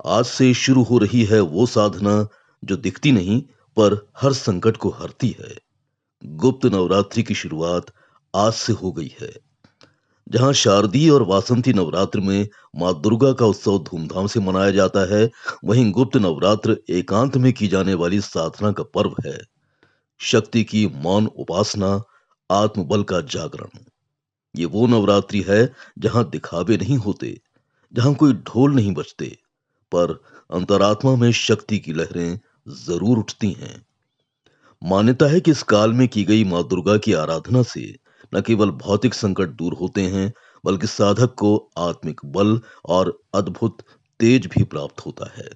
आज से शुरू हो रही है वो साधना जो दिखती नहीं पर हर संकट को हरती है। गुप्त नवरात्रि की शुरुआत आज से हो गई है। जहां शारदीय और वासंती नवरात्र में मां दुर्गा का उत्सव धूमधाम से मनाया जाता है, वहीं गुप्त नवरात्र एकांत में की जाने वाली साधना का पर्व है। शक्ति की मौन उपासना, आत्मबल का जागरण। ये वो नवरात्रि है जहां दिखावे नहीं होते, जहां कोई ढोल नहीं बजते, पर अंतरात्मा में शक्ति की लहरें जरूर उठती हैं। मान्यता है कि इस काल में की गई मां दुर्गा की आराधना से न केवल भौतिक संकट दूर होते हैं, बल्कि साधक को आत्मिक बल और अद्भुत तेज भी प्राप्त होता है।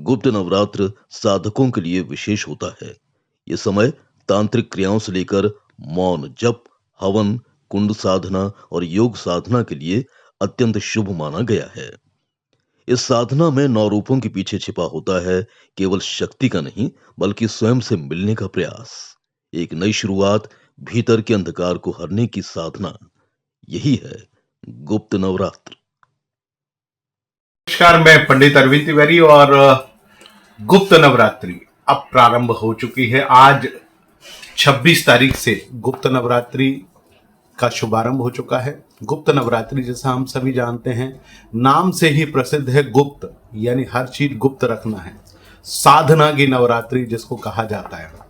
गुप्त नवरात्र साधकों के लिए विशेष होता है। ये समय तांत्रिक क्रियाओं से लेकर मौन जप, हवन, कुंड साधना और योग साधना के लिए अत्यंत शुभ माना गया है। इस साधना में 9 रूपों के पीछे छिपा होता है केवल शक्ति का नहीं, बल्कि स्वयं से मिलने का प्रयास, एक नई शुरुआत, भीतर के अंधकार को हरने की साधना। यही है गुप्त नवरात्र। नमस्कार, मैं पंडित अरविंद तिवारी और गुप्त नवरात्रि अब प्रारंभ हो चुकी है। आज 26 तारीख से गुप्त नवरात्रि का शुभारंभ हो चुका है। गुप्त नवरात्रि जैसा हम सभी जानते हैं, नाम से ही प्रसिद्ध है गुप्त, यानी हर चीज गुप्त रखना है। साधना की नवरात्रि जिसको कहा जाता है।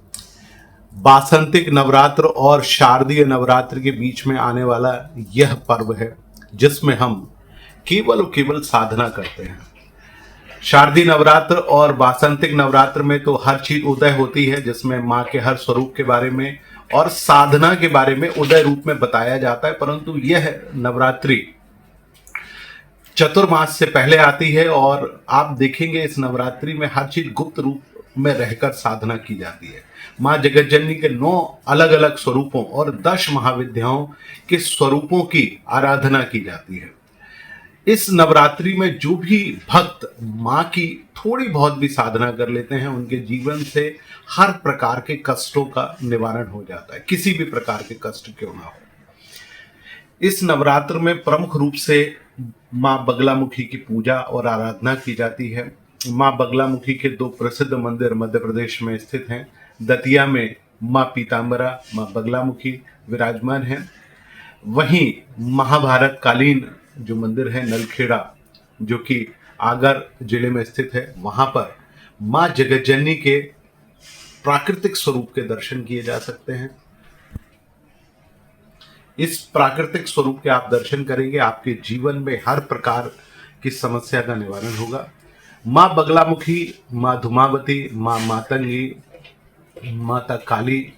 वासंतिक नवरात्र और शारदीय नवरात्र के बीच में आने वाला यह पर्व है जिसमें हम केवल और केवल साधना करते हैं। शारदीय नवरात्र और वासंतिक नवरात्र में तो हर चीज उदय होती है, जिसमें माँ के हर स्वरूप के बारे में और साधना के बारे में उदय रूप में बताया जाता है। परंतु यह नवरात्रि चतुर्मास से पहले आती है और आप देखेंगे इस नवरात्रि में हर चीज गुप्त रूप में रहकर साधना की जाती है। माँ जगत जननी के 9 अलग अलग स्वरूपों और 10 महाविद्याओं के स्वरूपों की आराधना की जाती है। इस नवरात्रि में जो भी भक्त माँ की थोड़ी बहुत भी साधना कर लेते हैं, उनके जीवन से हर प्रकार के कष्टों का निवारण हो जाता है, किसी भी प्रकार के कष्ट क्यों ना हो। इस नवरात्र में प्रमुख रूप से माँ बगलामुखी की पूजा और आराधना की जाती है। माँ बगलामुखी के 2 प्रसिद्ध मंदिर मध्य प्रदेश में स्थित हैं। दतिया में माँ पीताम्बरा, माँ बगलामुखी विराजमान हैं। वहीं महाभारत कालीन जो मंदिर है नलखेड़ा, जो कि आगर जिले में स्थित है, वहां पर मां जगतजननी के प्राकृतिक स्वरूप के दर्शन किए जा सकते हैं। इस प्राकृतिक स्वरूप के आप दर्शन करेंगे, आपके जीवन में हर प्रकार की समस्या का निवारण होगा। मां बगलामुखी, मां धुमावती, मां मातंगी, माता काली,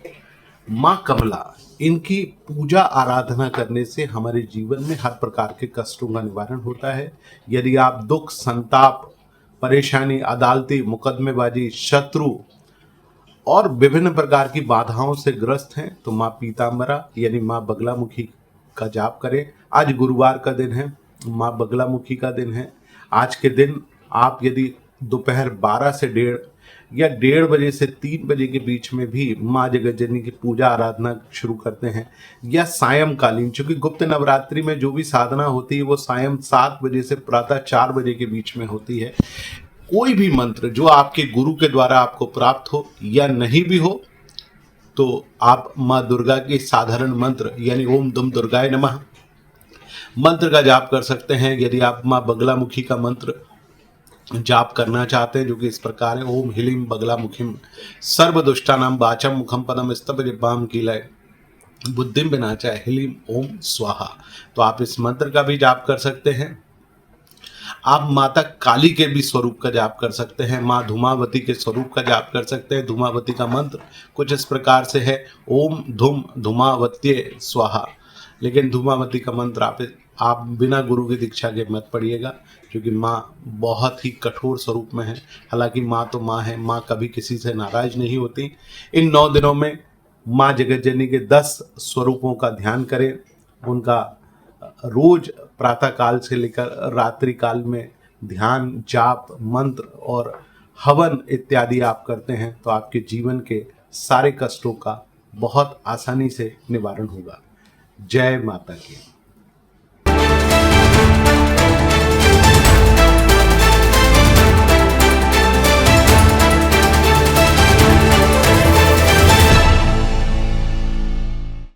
मां कमला, इनकी पूजा आराधना करने से हमारे जीवन में हर प्रकार के कष्टों का निवारण होता है। यदि आप दुख, संताप, परेशानी, अदालती, मुकदमेबाजी, शत्रु और विभिन्न प्रकार की बाधाओं से ग्रस्त हैं, तो माँ पीताम्बरा यानी माँ बगलामुखी का जाप करें। आज गुरुवार का दिन है, माँ बगलामुखी का दिन है। आज के दिन आप यदि दोपहर 12 से 1:30 या 1:30 बजे से 3 बजे के बीच में भी माँ जगतजननी की पूजा आराधना शुरू करते हैं, या सायंकालीन, चूंकि गुप्त नवरात्रि में जो भी साधना होती है वो सायं 7 बजे से प्रातः 4 बजे के बीच में होती है। कोई भी मंत्र जो आपके गुरु के द्वारा आपको प्राप्त हो या नहीं भी हो, तो आप माँ दुर्गा के साधारण मंत्र यानी ओम दुम दुर्गाय नमः मंत्र का जाप कर सकते हैं। यदि आप माँ बगलामुखी का मंत्र जाप करना चाहते हैं, जो कि इस प्रकार है, ओम ह्लीं बगलामुखीं सर्वदुष्टानां वाचम मुखम पदम स्तव जिह्वाम कीलय बुद्धिम विनाशाय ह्लीं ओम स्वाहा, तो आप इस मंत्र का भी जाप कर सकते हैं। आप माता काली के भी स्वरूप का जाप कर सकते हैं, माँ धूमावती के स्वरूप का जाप कर सकते हैं। धूमावती का मंत्र कुछ इस प्रकार से है, ओम धूम धूमावत्ये स्वाहा। लेकिन धूमावती का मंत्र आप बिना गुरु की दीक्षा के मत पढ़िएगा, क्योंकि माँ बहुत ही कठोर स्वरूप में है। हालांकि माँ तो माँ है, माँ कभी किसी से नाराज नहीं होती। इन 9 दिनों में माँ जगतजननी के 10 स्वरूपों का ध्यान करें। उनका रोज प्रातः काल से लेकर रात्रि काल में ध्यान, जाप, मंत्र और हवन इत्यादि आप करते हैं, तो आपके जीवन के सारे कष्टों का बहुत आसानी से निवारण होगा। जय माता की।